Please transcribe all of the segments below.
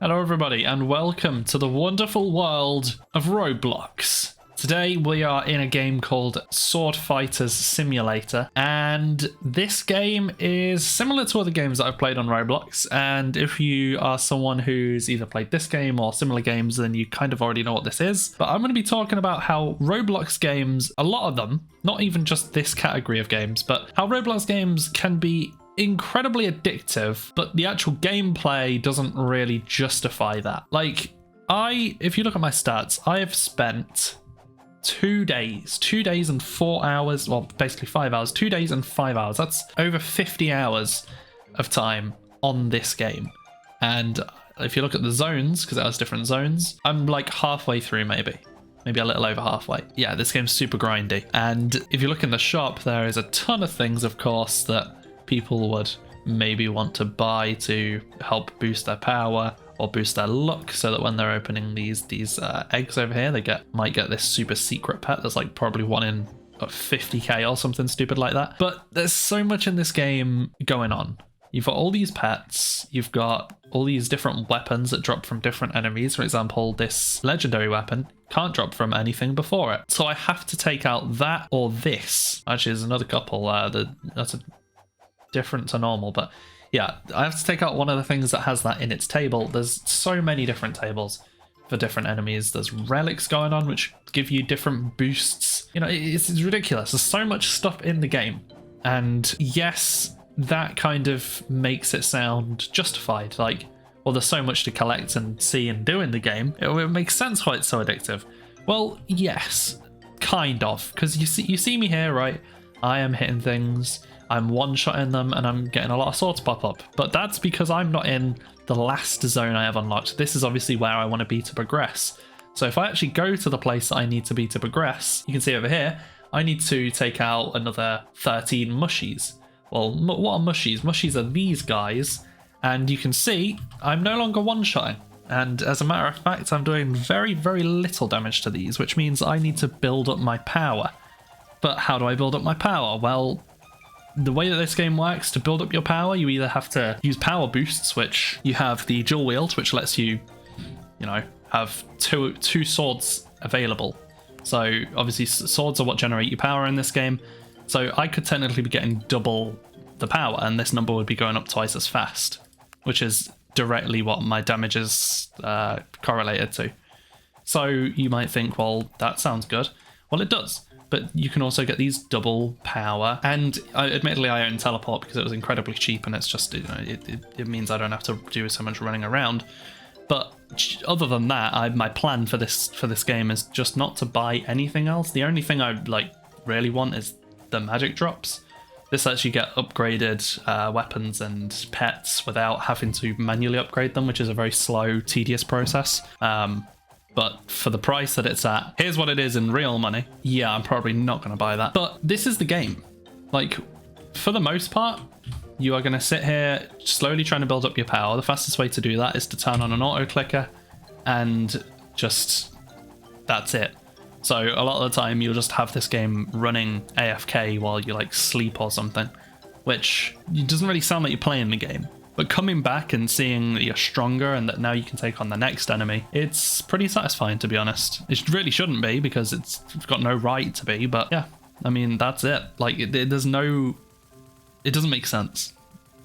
Hello everybody and welcome to the wonderful world of Roblox. Today we are in a game called Sword Fighters Simulator, and this game is similar to other games that I've played on Roblox, and if you are someone who's either played this game or similar games, then you kind of already know what this is. But I'm going to be talking about how Roblox games, a lot of them, not even just this category of games, but how Roblox games can be incredibly addictive, but the actual gameplay doesn't really justify that. Like, if you look at my stats, I have spent 2 days and 4 hours, well, basically 5 hours, 2 days and 5 hours. That's over 50 hours of time on this game. And if you look at the zones, because it has different zones, I'm like halfway through maybe a little over halfway. Yeah, this game's super grindy. And if you look in the shop, there is a ton of things, of course, that people would maybe want to buy to help boost their power or boost their luck, so that when they're opening these eggs over here, they might get this super secret pet that's like probably one in 50k or something stupid like that. But there's so much in this game going on. You've got all these pets, you've got all these different weapons that drop from different enemies. For example, this legendary weapon can't drop from anything before it. So I have to take out that or this. Actually, there's another couple that's a different to normal, but yeah, I have to take out one of the things that has that in its table. There's so many different tables for different enemies. There's relics going on which give you different boosts. You know, it's ridiculous. There's so much stuff in the game, and yes, that kind of makes it sound justified. Like, well, there's so much to collect and see and do in the game, it makes sense why it's so addictive. Well, yes, kind of, because you see me here, right? I am hitting things, I'm one-shotting them, and I'm getting a lot of swords pop up. But that's because I'm not in the last zone I have unlocked. This is obviously where I want to be to progress. So if I actually go to the place that I need to be to progress, you can see over here, I need to take out another 13 mushies. Well, what are mushies? Mushies are these guys, and you can see I'm no longer one-shotting. And as a matter of fact, I'm doing very, very little damage to these, which means I need to build up my power. But how do I build up my power? Well, the way that this game works, to build up your power, you either have to use power boosts, which you have the dual wield, which lets you, have two swords available. So obviously swords are what generate your power in this game. So I could technically be getting double the power, and this number would be going up twice as fast, which is directly what my damage is correlated to. So you might think, well, that sounds good. Well, it does. But you can also get these double power, and admittedly I own teleport because it was incredibly cheap, and it's just, it means I don't have to do so much running around. But other than that, my plan for this game is just not to buy anything else. The only thing I really want is the magic drops. This lets you get upgraded weapons and pets without having to manually upgrade them, which is a very slow, tedious process. But for the price that it's at, here's what it is in real money. Yeah, I'm probably not going to buy that. But this is the game. Like, for the most part, you are going to sit here slowly trying to build up your power. The fastest way to do that is to turn on an auto clicker, and just, that's it. So a lot of the time you'll just have this game running AFK while you sleep or something, which doesn't really sound like you're playing the game. But coming back and seeing that you're stronger and that now you can take on the next enemy, it's pretty satisfying, to be honest. It really shouldn't be, because it's got no right to be, but yeah, I mean, that's it. It doesn't make sense.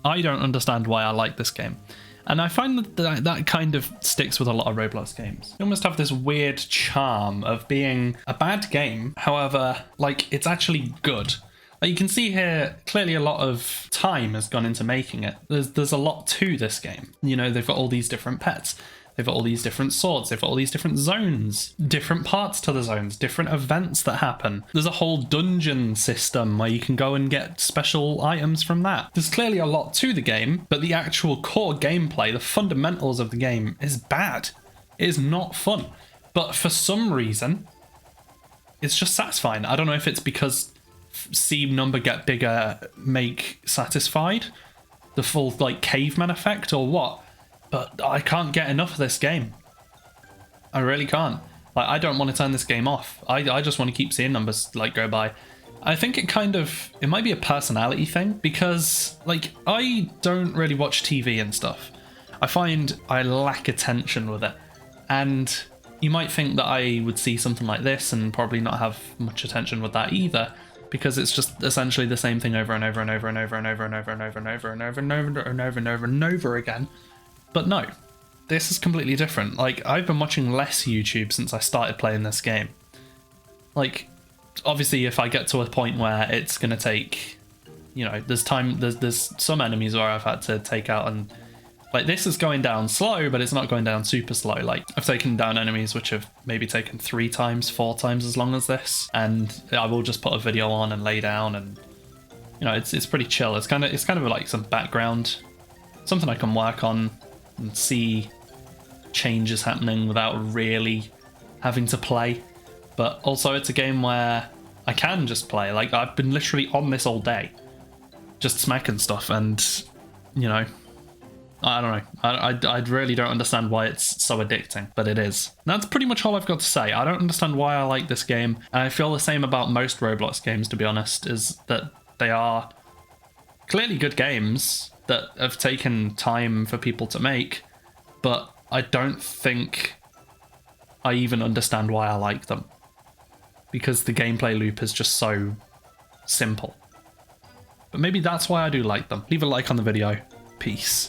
I don't understand why I like this game. And I find that kind of sticks with a lot of Roblox games. You almost have this weird charm of being a bad game, however, it's actually good. You can see here, clearly a lot of time has gone into making it. There's a lot to this game. They've got all these different pets. They've got all these different swords. They've got all these different zones, different parts to the zones, different events that happen. There's a whole dungeon system where you can go and get special items from that. There's clearly a lot to the game, but the actual core gameplay, the fundamentals of the game, is bad. It is not fun. But for some reason, it's just satisfying. I don't know if it's because see number get bigger make satisfied, the full caveman effect, or what, but I can't get enough of this game. I really can't. I don't want to turn this game off. I just want to keep seeing numbers go by. I think it might be a personality thing, because I don't really watch TV and stuff. I find I lack attention with it. And you might think that I would see something like this and probably not have much attention with that either, because it's just essentially the same thing over and over and over and over and over and over and over and over and over and over and over and over and over and over again. But no, this is completely different. Like, I've been watching less YouTube since I started playing this game. Like, obviously, if I get to a point where it's gonna take, you know, there's some enemies where I've had to take out, and like, this is going down slow, but it's not going down super slow. Like, I've taken down enemies which have maybe taken 3 times, 4 times as long as this, and I will just put a video on and lay down, and you know, it's pretty chill. It's kind of like some background, something I can work on and see changes happening without really having to play. But also, it's a game where I can just play. Like, I've been literally on this all day, just smacking stuff, and you know, I don't know. I really don't understand why it's so addicting, but it is. That's pretty much all I've got to say. I don't understand why I like this game, and I feel the same about most Roblox games, to be honest, is that they are clearly good games that have taken time for people to make, but I don't think I even understand why I like them, because the gameplay loop is just so simple. But maybe that's why I do like them. Leave a like on the video. Peace.